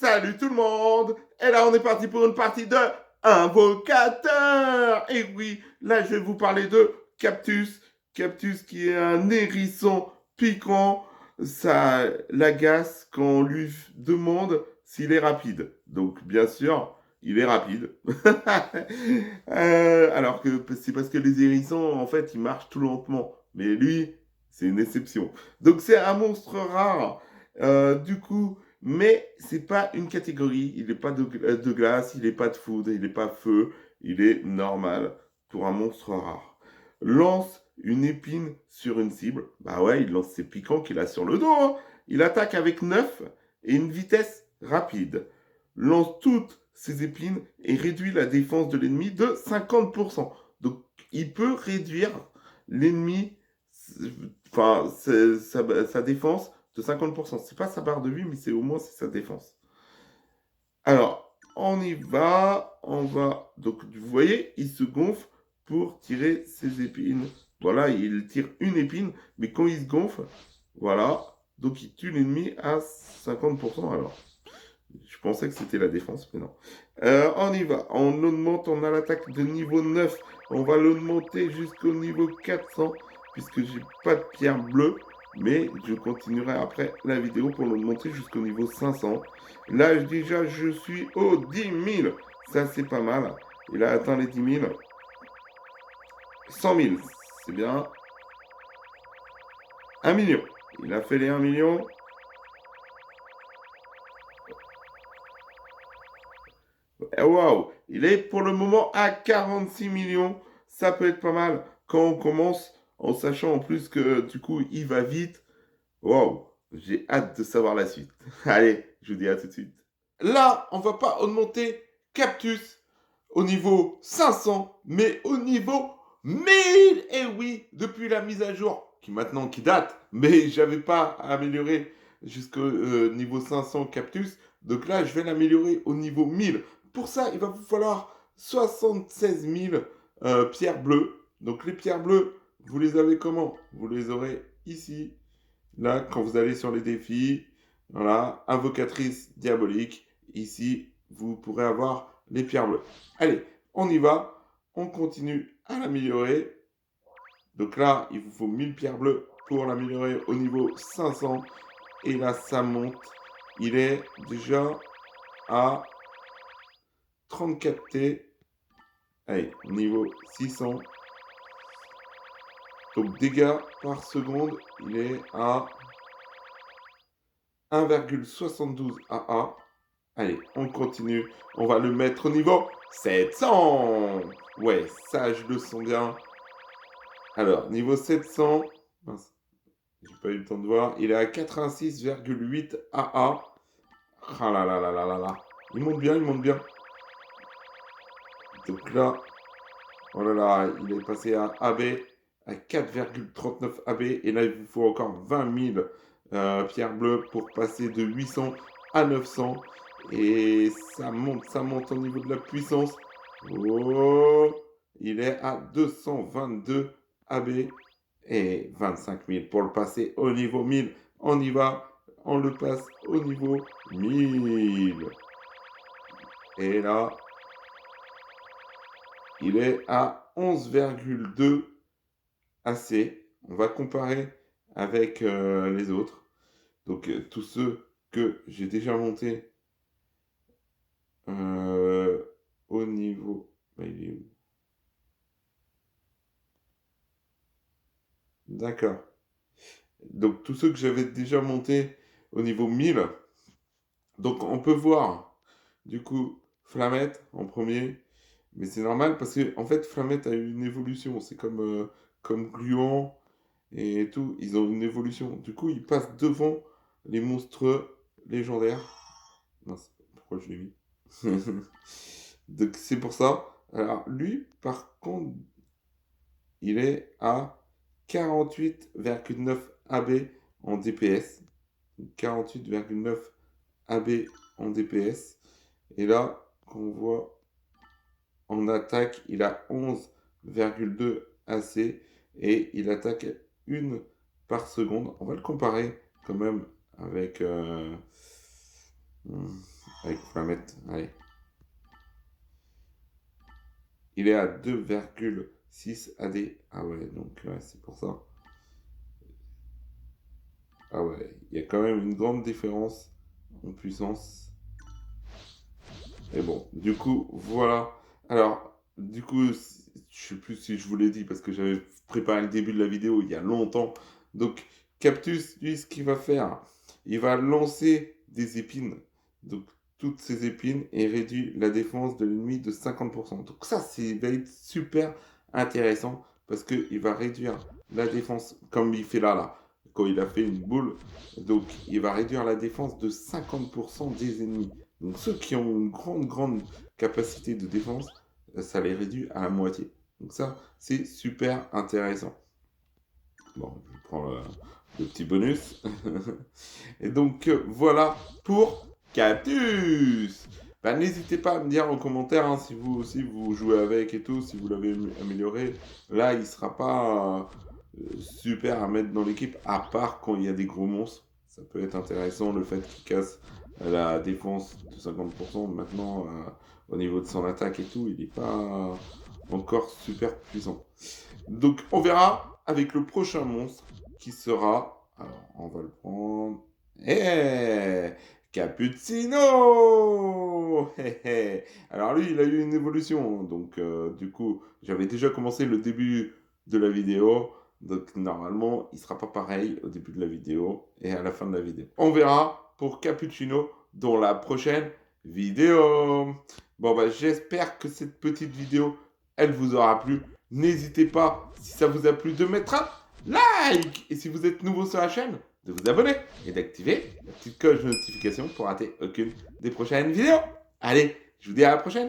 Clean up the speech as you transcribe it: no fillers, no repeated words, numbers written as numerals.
Salut tout le monde! Et là, on est parti pour une partie de Invocateur! Et oui, là, je vais vous parler de Cactus. Cactus qui est un hérisson piquant. Ça l'agace quand on lui demande s'il est rapide. Donc, bien sûr, il est rapide. Alors que c'est parce que les hérissons, en fait, ils marchent tout lentement. Mais lui, c'est une exception. Donc, c'est un monstre rare. Du coup, mais c'est pas une catégorie. Il n'est pas de glace, il n'est pas de foudre, il n'est pas feu. Il est normal pour un monstre rare. Lance une épine sur une cible. Bah ouais, il lance ses piquants qu'il a sur le dos, hein. Il attaque avec 9 et une vitesse rapide. Lance toutes ses épines et réduit la défense de l'ennemi de 50%. Donc il peut réduire l'ennemi, enfin sa défense de 50%. C'est pas sa barre de vie, mais c'est au moins c'est sa défense. Alors, on y va. On va. Donc, vous voyez, il se gonfle pour tirer ses épines. Voilà, il tire une épine, mais quand il se gonfle, voilà. Donc, il tue l'ennemi à 50%. Alors, je pensais que c'était la défense, mais non. On y va. On augmente, on a l'attaque de niveau 9. On va l'augmenter jusqu'au niveau 400, puisque j'ai pas de pierre bleue. Mais je continuerai après la vidéo pour l'augmenter jusqu'au niveau 500. Là, déjà, je suis au 10 000. Ça, c'est pas mal. Il a atteint les 10 000. 100 000, c'est bien. 1 million. Il a fait les 1 million. Waouh, il est pour le moment à 46 millions. Ça peut être pas mal quand on commence, en sachant en plus que du coup il va vite. Waouh, j'ai hâte de savoir la suite. Allez, je vous dis à tout de suite. Là, on va pas augmenter Cactus au niveau 500, mais au niveau 1000. Et oui, depuis la mise à jour, qui date, mais j'avais pas amélioré jusqu'au niveau 500 Cactus. Donc là, je vais l'améliorer au niveau 1000. Pour ça, il va vous falloir 76 000 pierres bleues. Donc les pierres bleues, vous les avez comment? Vous les aurez ici, là, quand vous allez sur les défis. Voilà, invocatrice diabolique. Ici, vous pourrez avoir les pierres bleues. Allez, on y va. On continue à l'améliorer. Donc là, il vous faut 1000 pierres bleues pour l'améliorer au niveau 500. Et là, ça monte. Il est déjà à 34 T. Allez, niveau 600. Donc dégâts par seconde, il est à 1,72 AA. Allez, on continue. On va le mettre au niveau 700. Ouais, ça, je le sens bien. Alors, niveau 700. Mince, j'ai pas eu le temps de voir. Il est à 86,8 AA. Ah là là là là là là. Il monte bien, il monte bien. Donc là, oh là là, il est passé à AB, à 4,39 AB. Et là, il vous faut encore 20 000 pierres bleues pour passer de 800 à 900. Et ça monte au niveau de la puissance. Oh, il est à 222 AB et 25 000 pour le passer au niveau 1000. On y va, on le passe au niveau 1000. Et là, il est à 11,2 AC. On va comparer avec les autres. Donc, tous ceux que j'ai déjà montés au niveau. Bah, il est où? D'accord. Donc, tous ceux que j'avais déjà montés au niveau 1000. Donc, on peut voir, du coup, Flamette en premier. Mais c'est normal parce que, en fait, Flamette a eu une évolution. C'est comme Gluant et tout. Ils ont une évolution. Du coup, ils passent devant les monstres légendaires. Mince, pourquoi je l'ai mis? Donc, c'est pour ça. Alors, lui, par contre, il est à 48,9 AB en DPS. 48,9 AB en DPS. Et là, quand on voit en attaque, il a 11,2 AC et il attaque une par seconde. On va le comparer quand même avec Avec Flamette, allez. Il est à 2,6 AD. Ah ouais, donc ouais, c'est pour ça. Ah ouais, il y a quand même une grande différence en puissance. Et bon, du coup, voilà. Alors, du coup, je sais plus si je vous l'ai dit parce que j'avais préparé le début de la vidéo il y a longtemps. Donc, Cactus, lui, ce qu'il va faire, il va lancer des épines. Donc, toutes ces épines et réduit la défense de l'ennemi de 50%. Donc, ça, c'est va être super intéressant parce qu'il va réduire la défense comme il fait là, quand il a fait une boule. Donc, il va réduire la défense de 50% des ennemis. Donc ceux qui ont une grande capacité de défense, ça les réduit à la moitié. Donc ça, c'est super intéressant. Bon, je prends le petit bonus. Et donc voilà pour Cactus. Bah, n'hésitez pas à me dire en commentaire hein, si vous aussi vous jouez avec et tout, si vous l'avez amélioré. Là, il sera pas super à mettre dans l'équipe, à part quand il y a des gros monstres. Ça peut être intéressant le fait qu'il casse la défense de 50%. Maintenant, au niveau de son attaque et tout, il n'est pas encore super puissant. Donc on verra avec le prochain monstre qui sera... Alors on va le prendre... Cappuccino. Alors lui, il a eu une évolution. Donc du coup, j'avais déjà commencé le début de la vidéo. Donc normalement, il sera pas pareil au début de la vidéo et à la fin de la vidéo. On verra pour Cappuccino dans la prochaine vidéo. Bon bah j'espère que cette petite vidéo, elle vous aura plu. N'hésitez pas, si ça vous a plu, de mettre un like. Et si vous êtes nouveau sur la chaîne, de vous abonner et d'activer la petite cloche de notification pour rater aucune des prochaines vidéos. Allez, je vous dis à la prochaine.